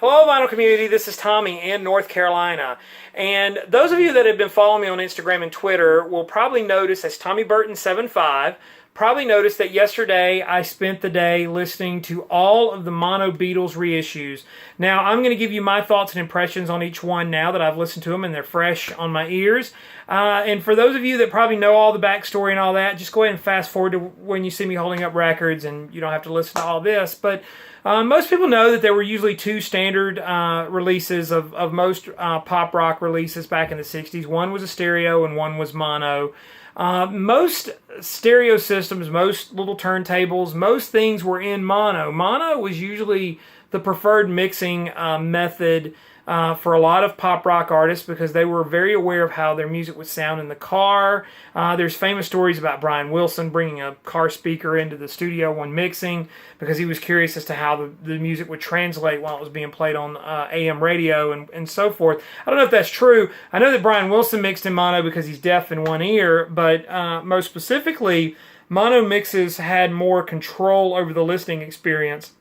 Hello, vinyl community. This is Tommy in North Carolina. And those of you that have been following me on Instagram and Twitter will probably notice, as Tommy Burton75, probably noticed that yesterday I spent the day listening to all of the Mono Beatles reissues. Now, I'm going to give you my thoughts and impressions on each one now that I've listened to them and they're fresh on my ears. And for those of you that probably know all the backstory and all that, just go ahead and fast forward to when you see me holding up records and you don't have to listen to all this. But most people know that there were usually two standard releases of most pop rock releases back in the 60s. One was a stereo and one was mono. Most stereo systems, most little turntables, most things were in mono. Mono was usually the preferred mixing method for a lot of pop rock artists because they were very aware of how their music would sound in the car. There's famous stories about Brian Wilson bringing a car speaker into the studio when mixing because he was curious as to how the music would translate while it was being played on AM radio and so forth. I don't know if that's true. I know that Brian Wilson mixed in mono because he's deaf in one ear, but most specifically, mono mixes had more control over the listening experience.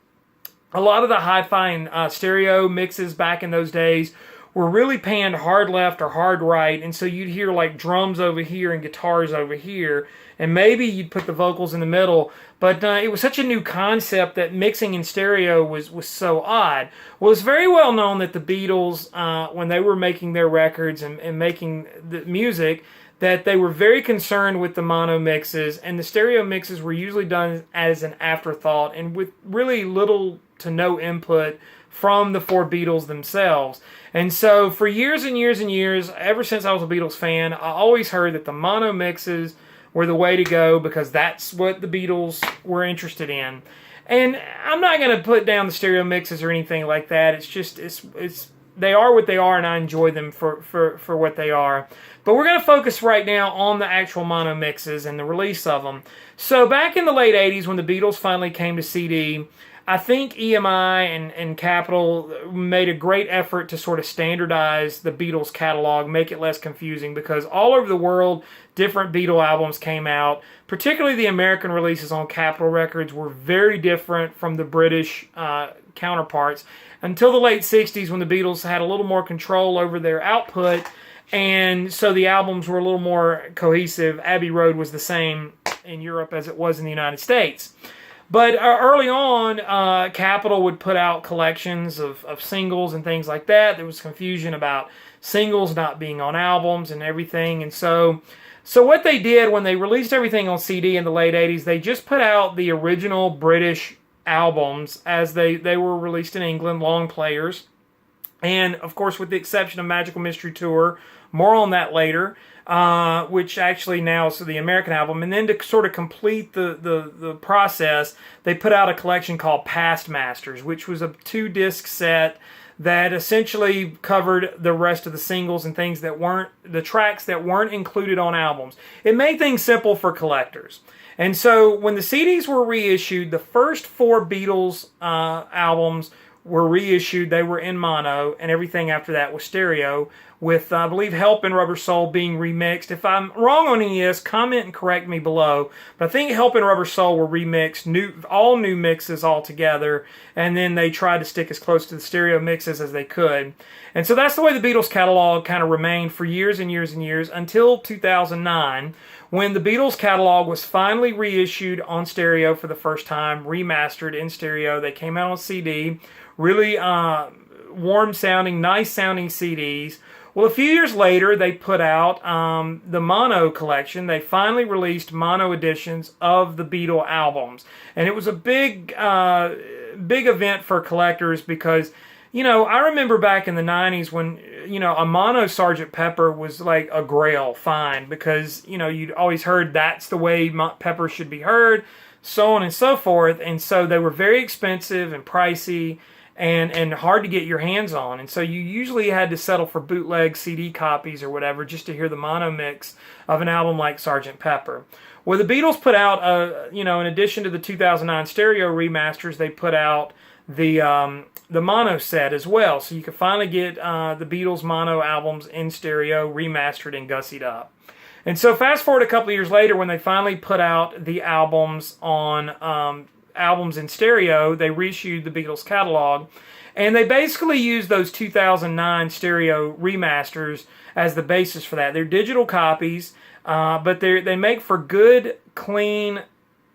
A lot of the hi-fi and stereo mixes back in those days were really panned hard left or hard right, and so you'd hear like drums over here and guitars over here, and maybe you'd put the vocals in the middle, but it was such a new concept that mixing in stereo was so odd. Well, it's very well known that the Beatles, when they were making their records and making the music, that they were very concerned with the mono mixes, and the stereo mixes were usually done as an afterthought and with really little to no input from the four Beatles themselves. And so for years and years and years, ever since I was a Beatles fan, I always heard that the mono mixes were the way to go because that's what the Beatles were interested in. And I'm not going to put down the stereo mixes or anything like that. It's just, they are what they are, and I enjoy them for what they are. But we're going to focus right now on the actual mono mixes and the release of them. So back in the late 80s when the Beatles finally came to CD, I think EMI and Capitol made a great effort to sort of standardize the Beatles catalog, make it less confusing, because all over the world, different Beatle albums came out. Particularly the American releases on Capitol Records were very different from the British counterparts until the late 60s when the Beatles had a little more control over their output, and so the albums were a little more cohesive. Abbey Road was the same in Europe as it was in the United States. But early on, Capitol would put out collections of singles and things like that. There was confusion about singles not being on albums and everything. And so what they did when they released everything on CD in the late 80s, they just put out the original British albums as they were released in England, long players. And, of course, with the exception of Magical Mystery Tour, more on that later, which actually now is the American album. And then to sort of complete the process, they put out a collection called Past Masters, which was a 2-disc set that essentially covered the rest of the singles and things that weren't, the tracks that weren't included on albums. It made things simple for collectors. And so when the CDs were reissued, the first 4 Beatles albums were reissued. They were in mono, and everything after that was stereo, with, I believe, Help and Rubber Soul being remixed. If I'm wrong on any of this, comment and correct me below. But I think Help and Rubber Soul were remixed, all new mixes all together, and then they tried to stick as close to the stereo mixes as they could. And so that's the way the Beatles catalog kind of remained for years and years and years until 2009, when the Beatles catalog was finally reissued on stereo for the first time, remastered in stereo. They came out on CD, really warm-sounding, nice-sounding CDs. Well, a few years later, they put out the mono collection. They finally released mono editions of the Beatle albums. And it was a big event for collectors because, you know, I remember back in the 90s when, you know, a mono Sgt Pepper was like a grail find because, you know, you'd always heard that's the way Pepper should be heard, so on and so forth. And so they were very expensive and pricey and hard to get your hands on. And so you usually had to settle for bootleg CD copies or whatever just to hear the mono mix of an album like Sgt Pepper. Well, the Beatles put out, you know, in addition to the 2009 stereo remasters, they put out the mono set as well. So you could finally get the Beatles mono albums in stereo, remastered and gussied up. And so fast forward a couple of years later when they finally put out the albums on albums in stereo, they reissued the Beatles catalog. And they basically use those 2009 stereo remasters as the basis for that. They're digital copies, but they make for good, clean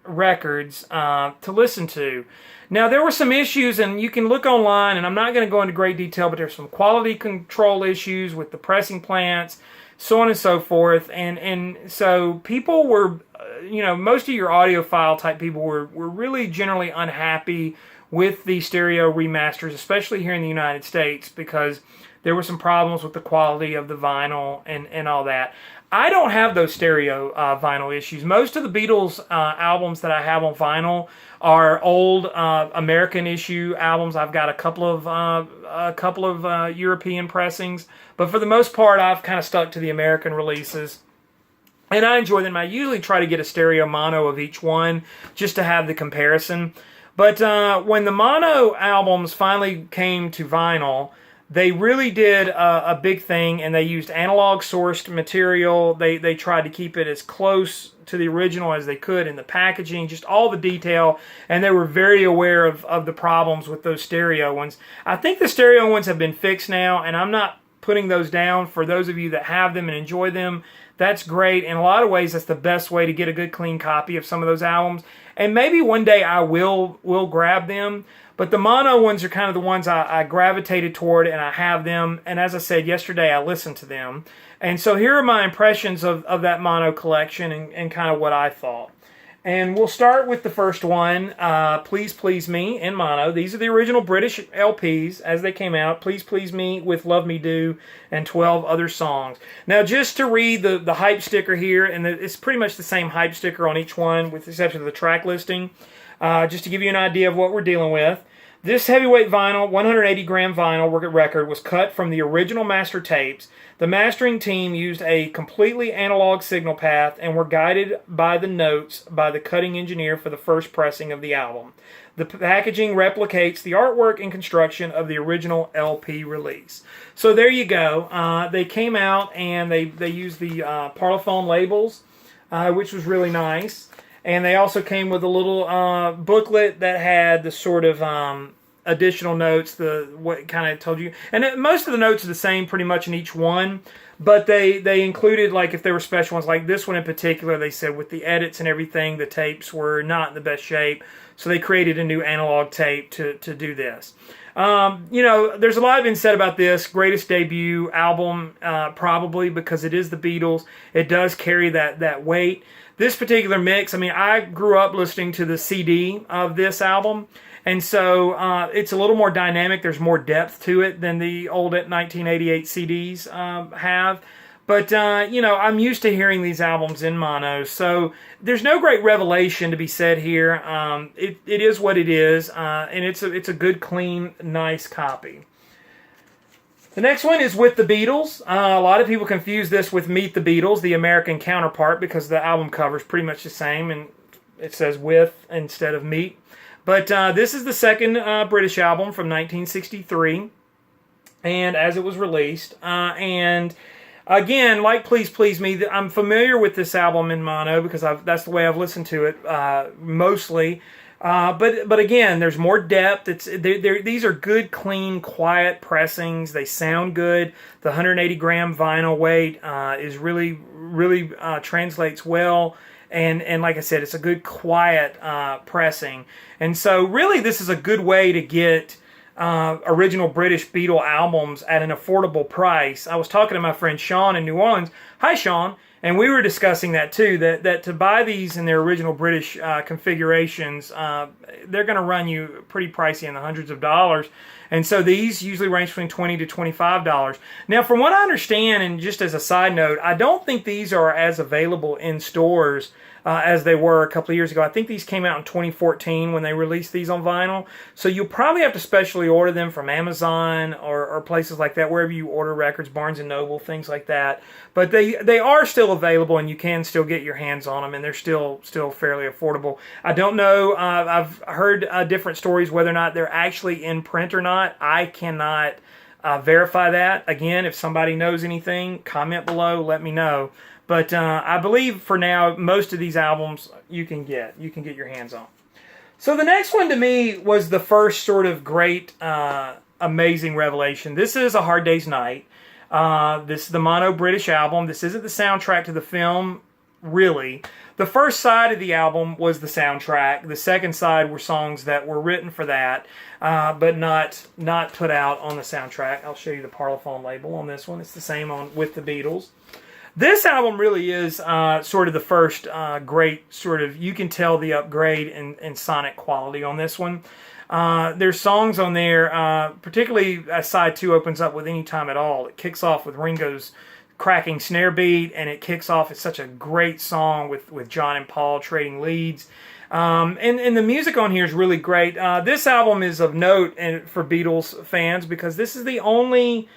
records to listen to. Now, there were some issues, and you can look online, and I'm not going to go into great detail, but there's some quality control issues with the pressing plants, so on and so forth. And so people were, most of your audiophile type people were really generally unhappy with the stereo remasters, especially here in the United States, because there were some problems with the quality of the vinyl and all that. I don't have those stereo vinyl issues. Most of the Beatles albums that I have on vinyl are old American issue albums. I've got a couple of European pressings, but for the most part, I've kind of stuck to the American releases. And I enjoy them. I usually try to get a stereo mono of each one just to have the comparison. But when the mono albums finally came to vinyl, they really did a big thing, and they used analog sourced material. They tried to keep it as close to the original as they could in the packaging, just all the detail, and they were very aware of the problems with those stereo ones. I think the stereo ones have been fixed now, and I'm not putting those down. For those of you that have them and enjoy them, that's great. In a lot of ways, that's the best way to get a good clean copy of some of those albums. And maybe one day I will grab them. But the mono ones are kind of the ones I gravitated toward, and I have them. And as I said yesterday, I listened to them. And so here are my impressions of that mono collection and kind of what I thought. And we'll start with the first one, Please Please Me in mono. These are the original British LPs as they came out. Please Please Me with Love Me Do and 12 other songs. Now, just to read the hype sticker here, and it's pretty much the same hype sticker on each one with the exception of the track listing. Just to give you an idea of what we're dealing with. This heavyweight vinyl, 180-gram vinyl record was cut from the original master tapes. The mastering team used a completely analog signal path and were guided by the notes by the cutting engineer for the first pressing of the album. The packaging replicates the artwork and construction of the original LP release. So there you go. They came out and they used the Parlophone labels, which was really nice. And they also came with a little booklet that had the sort of additional notes, what kind of told you. And most of the notes are the same pretty much in each one, but they included, like, if there were special ones, like this one in particular, they said with the edits and everything, the tapes were not in the best shape, so they created a new analog tape to do this. There's a lot been said about this. Greatest debut album, probably, because it is the Beatles. It does carry that weight. This particular mix, I grew up listening to the CD of this album, and so it's a little more dynamic. There's more depth to it than the old 1988 CDs have. But, I'm used to hearing these albums in mono, so there's no great revelation to be said here. It is what it is, and it's a good, clean, nice copy. The next one is With the Beatles. A lot of people confuse this with Meet the Beatles, the American counterpart, because the album cover is pretty much the same, and it says With instead of Meet. But this is the second British album from 1963, and as it was released. And again, like Please Please Me, I'm familiar with this album in mono because that's the way I've listened to it mostly. But again, there's more depth. These are good, clean, quiet pressings. They sound good. The 180-gram vinyl weight is really translates well. And like I said, it's a good, quiet pressing. And so really this is a good way to get original British Beatle albums at an affordable price. I was talking to my friend Sean in New Orleans. Hi, Sean. And we were discussing that too, that to buy these in their original British configurations, they're going to run you pretty pricey in the hundreds of dollars. And so these usually range between $20 to $25. Now, from what I understand, and just as a side note, I don't think these are as available in stores as they were a couple of years ago. I think these came out in 2014 when they released these on vinyl. So you'll probably have to specially order them from Amazon or places like that, wherever you order records, Barnes & Noble, things like that. But they are still available, and you can still get your hands on them, and they're still fairly affordable. I don't know. I've heard different stories whether or not they're actually in print or not. I cannot verify that. Again, if somebody knows anything, comment below, let me know. But I believe for now, most of these albums you can get your hands on. So the next one to me was the first sort of great amazing revelation. This is A Hard Day's Night. This is the mono-British album. This isn't the soundtrack to the film, really. The first side of the album was the soundtrack. The second side were songs that were written for that, but not put out on the soundtrack. I'll show you the Parlophone label on this one. It's the same on with the Beatles. This album really is sort of the first great sort of, you can tell the upgrade in sonic quality on this one. There's songs on there, particularly as side 2 opens up with Any Time at All. It kicks off with Ringo's cracking snare beat, and it kicks off. It's such a great song with John and Paul trading leads. And the music on here is really great. This album is of note for Beatles fans because this is the only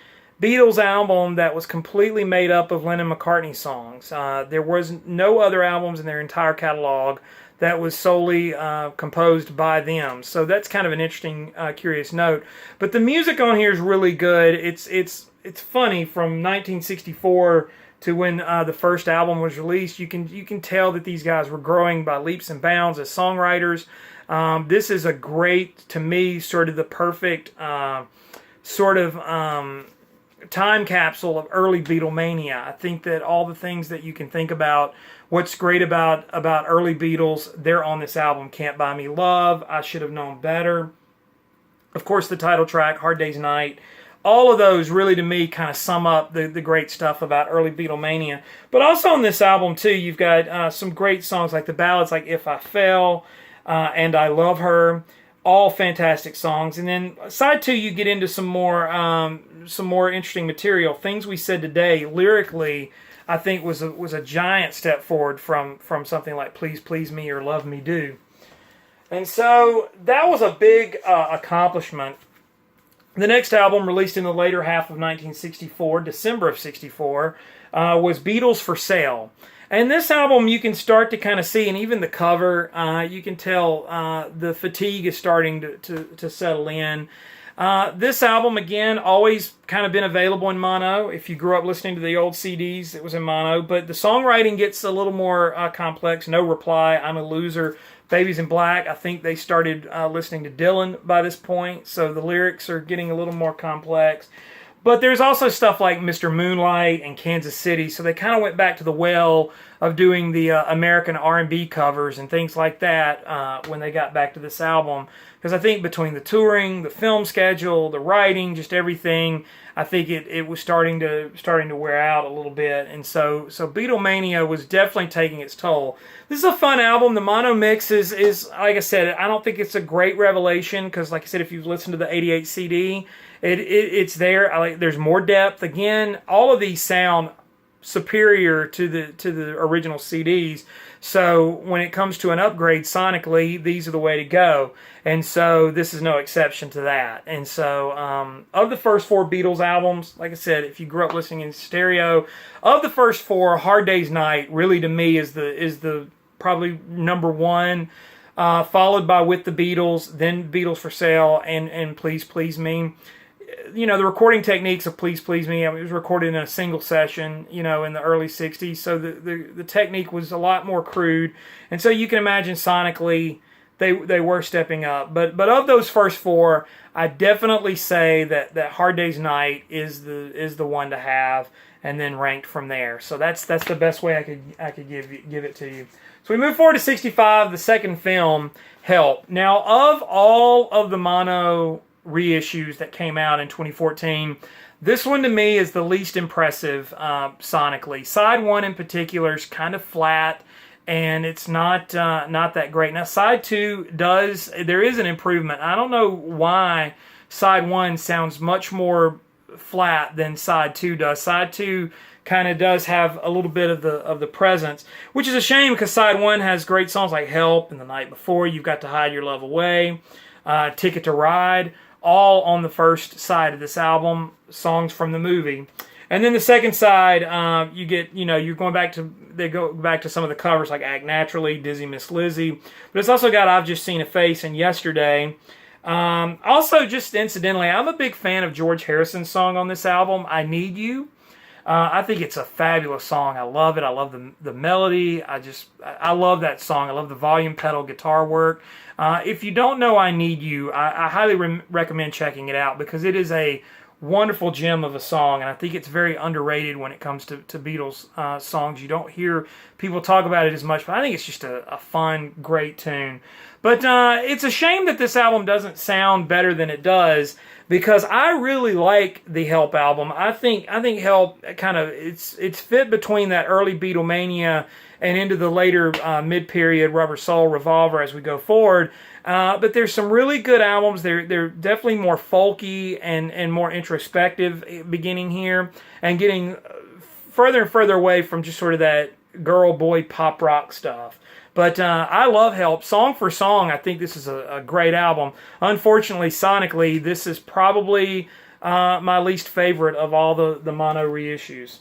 Beatles album that was completely made up of Lennon McCartney songs. There was no other albums in their entire catalog that was solely composed by them. So that's kind of an interesting, curious note. But the music on here is really good. It's funny, from 1964 to when the first album was released, you can tell that these guys were growing by leaps and bounds as songwriters. This is a great, to me, sort of the perfect time capsule of early Beatlemania. I think that all the things that you can think about, what's great about early Beatles, they're on this album. Can't Buy Me Love, I Should Have Known Better. Of course, the title track, Hard Day's Night. All of those really, to me, kind of sum up the great stuff about early Beatlemania. But also on this album, too, you've got some great songs like the ballads like If I Fell and I Love Her. All fantastic songs. And then side 2, you get into some more interesting material. Things We Said Today, lyrically, I think was a giant step forward from something like Please Please Me or Love Me Do. And so that was a big accomplishment. The next album, released in the later half of 1964, December of 64, was Beatles For Sale. And this album, you can start to kind of see, and even the cover, you can tell the fatigue is starting to settle in. This album, again, always kind of been available in mono. If you grew up listening to the old CDs, it was in mono. But the songwriting gets a little more complex. No Reply, I'm a Loser, Babies in Black. I think they started listening to Dylan by this point, so the lyrics are getting a little more complex. But there's also stuff like Mr. Moonlight and Kansas City, so they kind of went back to the well of doing the American R&B covers and things like that when they got back to this album. Because I think between the touring, the film schedule, the writing, just everything, I think it was starting to wear out a little bit. And so Beatlemania was definitely taking its toll. This is a fun album. The mono mix is like I said, I don't think it's a great revelation because, like I said, if you've listened to the 88 CD, it's there. There's more depth. Again, all of these sound superior to the original CDs. So when it comes to an upgrade sonically, these are the way to go. And so this is no exception to that. And so of the first 4 Beatles albums, like I said, if you grew up listening in stereo, of the first 4, Hard Day's Night really to me is the probably number 1, followed by With the Beatles, then Beatles For Sale, and Please Please Me. You know, the recording techniques of Please Please Me, it was recorded in a single session, in the early 60s, so the technique was a lot more crude, and so you can imagine sonically they were stepping up. But of those first 4, I definitely say that Hard Day's Night is the one to have, and then ranked from there. So that's the best way I could give it to you. So we move forward to 65, the second film, Help. Now, of all of the mono reissues that came out in 2014, this one to me is the least impressive sonically. Side 1 in particular is kind of flat, and it's not that great. Now side 2 there is an improvement. I don't know why side 1 sounds much more flat than side 2 does. Side 2 kind of does have a little bit of the presence, which is a shame because side 1 has great songs like Help and The Night Before, You've Got to Hide Your Love Away, Ticket to Ride, all on the first side of this album, songs from the movie. And then the second side, you get, they go back to some of the covers like Act Naturally, Dizzy Miss Lizzy. But it's also got I've Just Seen a Face and Yesterday. Also, just incidentally, I'm a big fan of George Harrison's song on this album, I Need You. I think it's a fabulous song. I love it. I love the melody. I love that song. I love the volume pedal guitar work. If you don't know I Need You, I highly recommend checking it out because it is a wonderful gem of a song, and I think it's very underrated when it comes to Beatles songs. You don't hear people talk about it as much, but I think it's just a fun, great tune. But it's a shame that this album doesn't sound better than it does, because I really like the Help album. I think Help kind of it's fit between that early Beatlemania and into the later mid-period Rubber Soul, Revolver as we go forward. But there's some really good albums. They're definitely more folky and more introspective beginning here, and getting further and further away from just sort of that girl-boy pop rock stuff. But I love Help. Song for song, I think this is a great album. Unfortunately, sonically, this is probably my least favorite of all the mono reissues.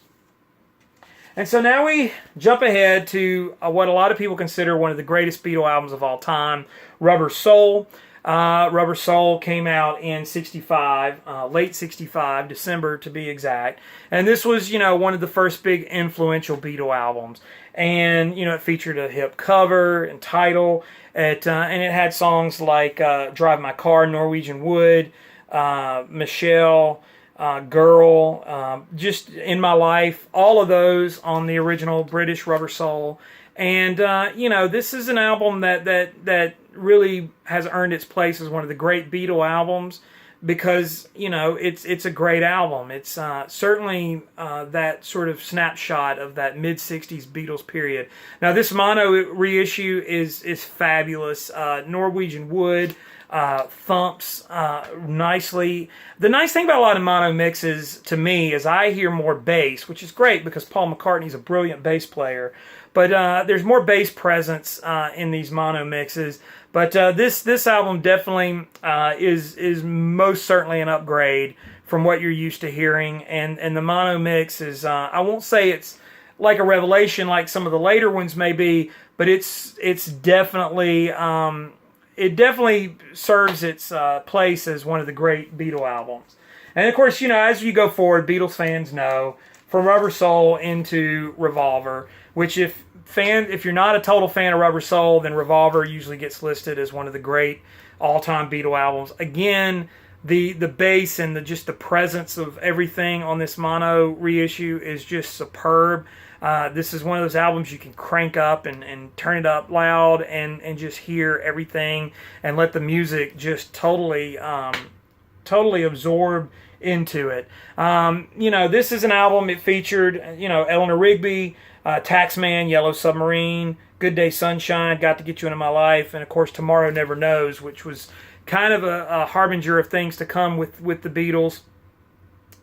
And so now we jump ahead to what a lot of people consider one of the greatest Beatle albums of all time, Rubber Soul. Rubber Soul came out in '65, late '65, December to be exact. And this was, one of the first big influential Beatle albums. And, it featured a hip cover and title. And it had songs like Drive My Car, Norwegian Wood, Michelle, Girl, just In My Life, all of those on the original British Rubber Soul. And, this is an album that really has earned its place as one of the great Beatle albums because, it's a great album. It's certainly that sort of snapshot of that mid-'60s Beatles period. Now, this mono reissue is fabulous. Norwegian Wood thumps nicely. The nice thing about a lot of mono mixes, to me, is I hear more bass, which is great because Paul McCartney's a brilliant bass player. But there's more bass presence in these mono mixes. But this album definitely is most certainly an upgrade from what you're used to hearing. And the mono mix is, I won't say it's like a revelation like some of the later ones may be, but it's definitely, it definitely serves its place as one of the great Beatle albums. And of course, as you go forward, Beatles fans know, from Rubber Soul into Revolver, which if you're not a total fan of Rubber Soul, then Revolver usually gets listed as one of the great all-time Beatle albums. Again, the bass and just the presence of everything on this mono reissue is just superb. This is one of those albums you can crank up and turn it up loud and just hear everything and let the music just totally absorb into it. This is an album, it featured, Eleanor Rigby, Taxman, Yellow Submarine, Good Day Sunshine, Got to Get You Into My Life, and of course Tomorrow Never Knows, which was kind of a harbinger of things to come with the Beatles.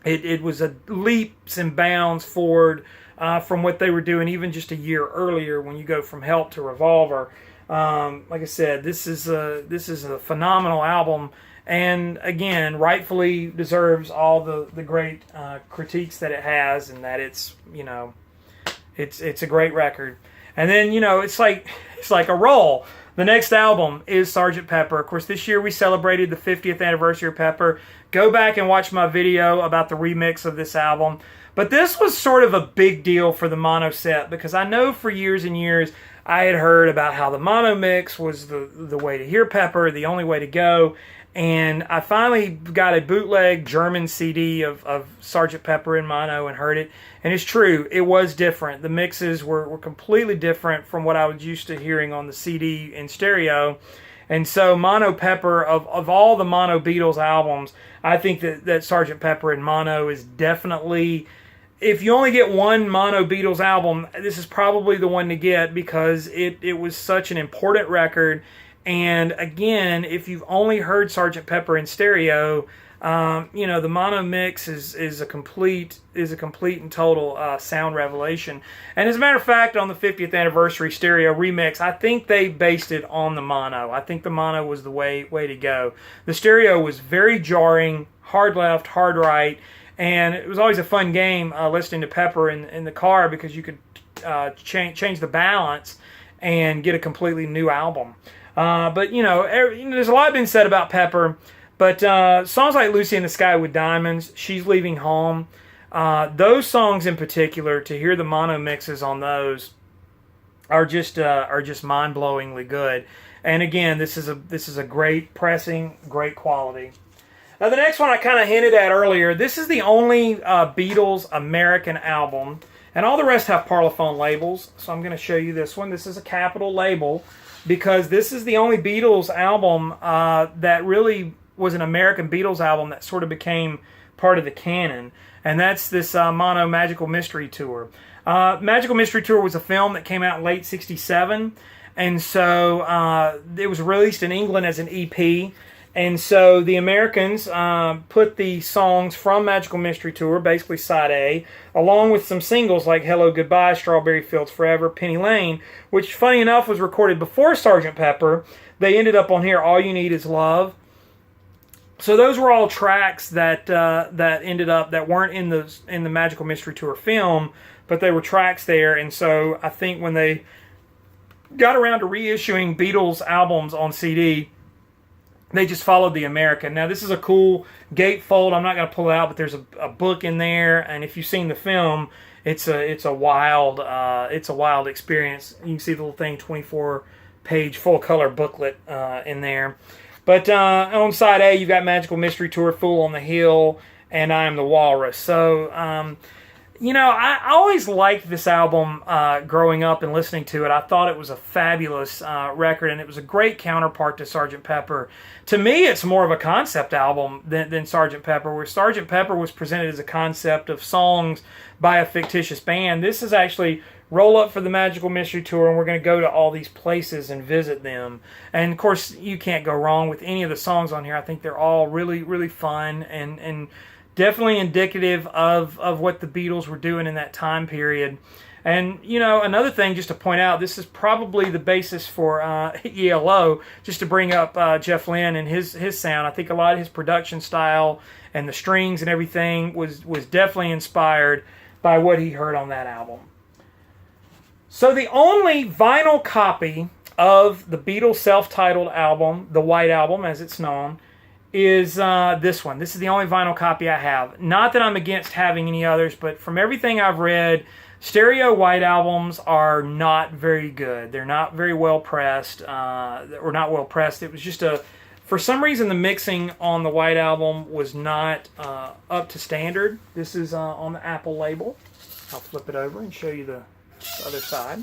It was a leaps and bounds forward from what they were doing even just a year earlier when you go from Help to Revolver. Like I said, this is a phenomenal album, and again, rightfully deserves all the great critiques that it has, and that it's a great record. And then it's like a roll. The next album is Sgt Pepper. Of course, this year we celebrated the 50th anniversary of Pepper. Go back and watch my video about the remix of this album. But this was sort of a big deal for the mono set, because I know for years and years I had heard about how the mono mix was the way to hear Pepper, the only way to go. And I finally got a bootleg German CD of Sgt Pepper in mono and heard it. And it's true, it was different. The mixes were completely different from what I was used to hearing on the CD in stereo. And so Mono Pepper, of all the Mono Beatles albums, I think that Sgt Pepper in mono is definitely, if you only get one Mono Beatles album, this is probably the one to get, because it was such an important record. And again, if you've only heard Sgt Pepper in stereo, the mono mix is a complete and total sound revelation. And as a matter of fact, on the 50th anniversary stereo remix, I think they based it on the mono. I think the mono was the way to go. The stereo was very jarring, hard left, hard right, and it was always a fun game listening to Pepper in the car, because you could change the balance and get a completely new album. But there's a lot been said about Pepper, but songs like Lucy in the Sky with Diamonds, She's Leaving Home, Those songs in particular, to hear the mono mixes on those are just mind-blowingly good. And again, this is a great pressing, great quality. Now the next one I kind of hinted at earlier. This is the only Beatles American album, and all the rest have Parlophone labels. So I'm going to show you this one. This is a Capitol label because this is the only Beatles album that really was an American Beatles album that sort of became part of the canon, and that's this Mono Magical Mystery Tour. Magical Mystery Tour was a film that came out in late '67, and so it was released in England as an EP. And so the Americans put the songs from Magical Mystery Tour, basically side A, along with some singles like Hello Goodbye, Strawberry Fields Forever, Penny Lane, which funny enough was recorded before Sgt Pepper. They ended up on here, All You Need Is Love. So those were all tracks that ended up that weren't in the Magical Mystery Tour film, but they were tracks there. And so I think when they got around to reissuing Beatles albums on CD, they just followed the American. Now this is a cool gatefold. I'm not going to pull it out, but there's a book in there, and if you've seen the film, it's a wild experience. You can see the little thing, 24-page full color booklet in there. But on side A, you've got Magical Mystery Tour, Fool on the Hill, and I Am the Walrus. So, I always liked this album growing up and listening to it. I thought it was a fabulous record, and it was a great counterpart to Sgt. Pepper. To me, it's more of a concept album than Sgt. Pepper, where Sgt. Pepper was presented as a concept of songs by a fictitious band. This is actually roll up for the Magical Mystery Tour, and we're going to go to all these places and visit them. And, of course, you can't go wrong with any of the songs on here. I think they're all really, really fun and definitely indicative of what the Beatles were doing in that time period. And, another thing just to point out, this is probably the basis for ELO, just to bring up Jeff Lynne and his sound. I think a lot of his production style and the strings and everything was definitely inspired by what he heard on that album. So the only vinyl copy of the Beatles self-titled album, the White Album as it's known, is this one. This is the only vinyl copy I have. Not that I'm against having any others, but from everything I've read, stereo White Albums are not very good. They're not very well pressed, or not well pressed. It was just for some reason the mixing on the White Album was not up to standard. This is on the Apple label. I'll flip it over and show you the other side.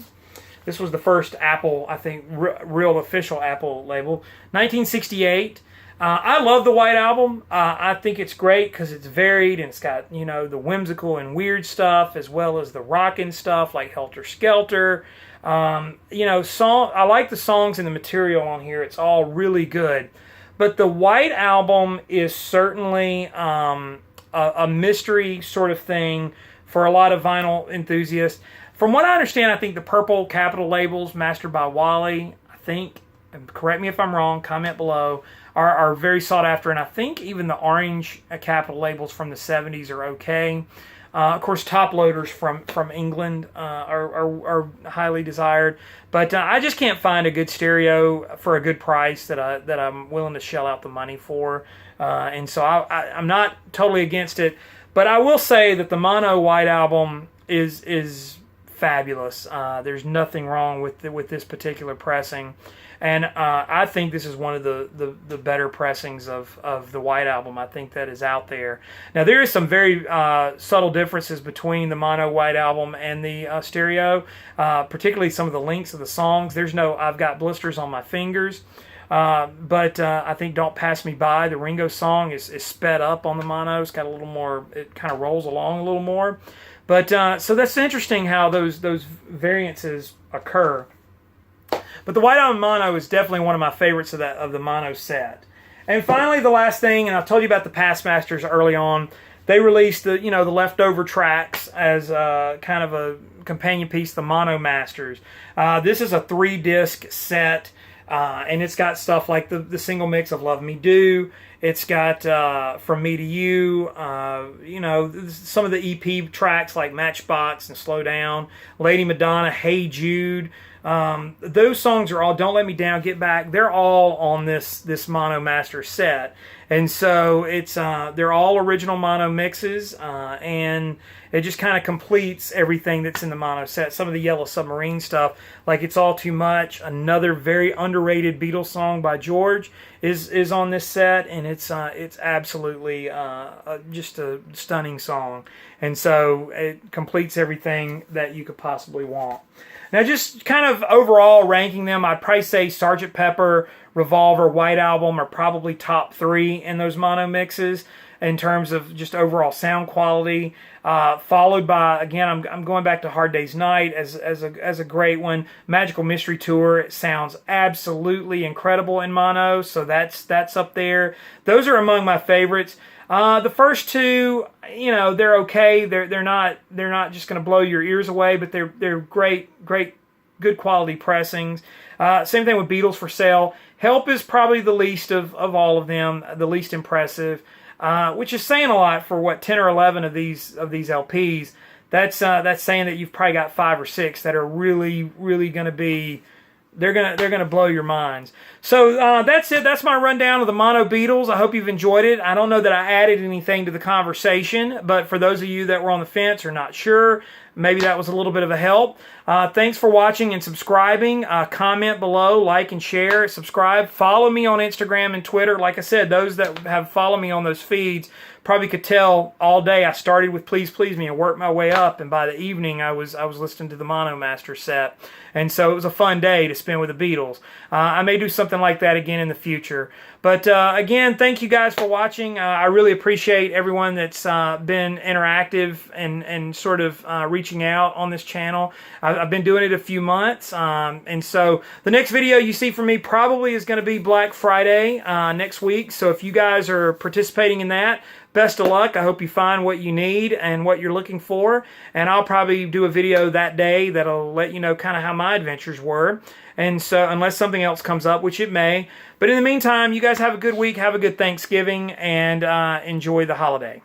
This was the first Apple, I think, real official Apple label. 1968. I love the White Album. I think it's great because it's varied and it's got, the whimsical and weird stuff as well as the rockin' stuff like Helter Skelter. I like the songs and the material on here. It's all really good. But the White Album is certainly a mystery sort of thing for a lot of vinyl enthusiasts. From what I understand, I think the purple Capitol labels, mastered by Wally, I think, and correct me if I'm wrong, comment below, are very sought after, and I think even the orange Capitol labels from the 70s are okay. Of course, top loaders from England are highly desired, but I just can't find a good stereo for a good price that I'm willing to shell out the money for, and so I'm not totally against it. But I will say that the mono White Album is fabulous. There's nothing wrong with this particular pressing. And I think this is one of the better pressings of the White Album, I think, that is out there. Now, there is some very subtle differences between the mono White Album and the stereo, particularly some of the lengths of the songs. There's no I've Got Blisters on My Fingers, but I think Don't Pass Me By, the Ringo song, is sped up on the mono. It's got a little more, it kind of rolls along a little more. But so that's interesting how those variances occur. But the White Album mono is definitely one of my favorites of the mono set. And finally, the last thing, and I've told you about the Past Masters early on. They released the leftover tracks as kind of a companion piece, the Mono Masters. This is a 3-disc set, and it's got stuff like the single mix of Love Me Do. It's got From Me to You, some of the EP tracks like Matchbox and Slow Down, Lady Madonna, Hey Jude. Those songs are all, Don't Let Me Down, Get Back. They're all on this Mono Master set. And so it's they're all original mono mixes, and it just kind of completes everything that's in the mono set. Some of the Yellow Submarine stuff, like It's All Too Much, another very underrated Beatles song by George, is on this set, and it's absolutely just a stunning song. And so it completes everything that you could possibly want. Now, just kind of overall ranking them, I'd probably say Sgt Pepper, Revolver, White Album are probably top 3 in those mono mixes in terms of just overall sound quality. Followed by, again, I'm going back to Hard Day's Night as a great one. Magical Mystery Tour, it sounds absolutely incredible in mono, so that's up there. Those are among my favorites. The first two, they're okay. They're not just going to blow your ears away, but they're great, good quality pressings. Same thing with Beatles For Sale. Help is probably the least of all of them, the least impressive, which is saying a lot for what 10 or 11 of these LPs. That's saying that you've probably got 5 or 6 that are really going to be. They're gonna blow your minds. So that's it. That's my rundown of the mono Beatles. I hope you've enjoyed it. I don't know that I added anything to the conversation, but for those of you that were on the fence or not sure, maybe that was a little bit of a help. Thanks for watching and subscribing. Comment below, like and share, subscribe. Follow me on Instagram and Twitter. Like I said, those that have followed me on those feeds probably could tell all day I started with Please Please Me and worked my way up, and by the evening I was listening to the Mono Master set. And so it was a fun day to spend with the Beatles. I may do something like that again in the future. But again, thank you guys for watching. I really appreciate everyone that's been interactive and sort of reaching out on this channel. I've been doing it a few months. And so the next video you see from me probably is going to be Black Friday next week. So if you guys are participating in that, best of luck. I hope you find what you need and what you're looking for. And I'll probably do a video that day that'll let you know kind of how my adventures were. And so, unless something else comes up, which it may. But in the meantime, you guys have a good week, have a good Thanksgiving, and enjoy the holiday.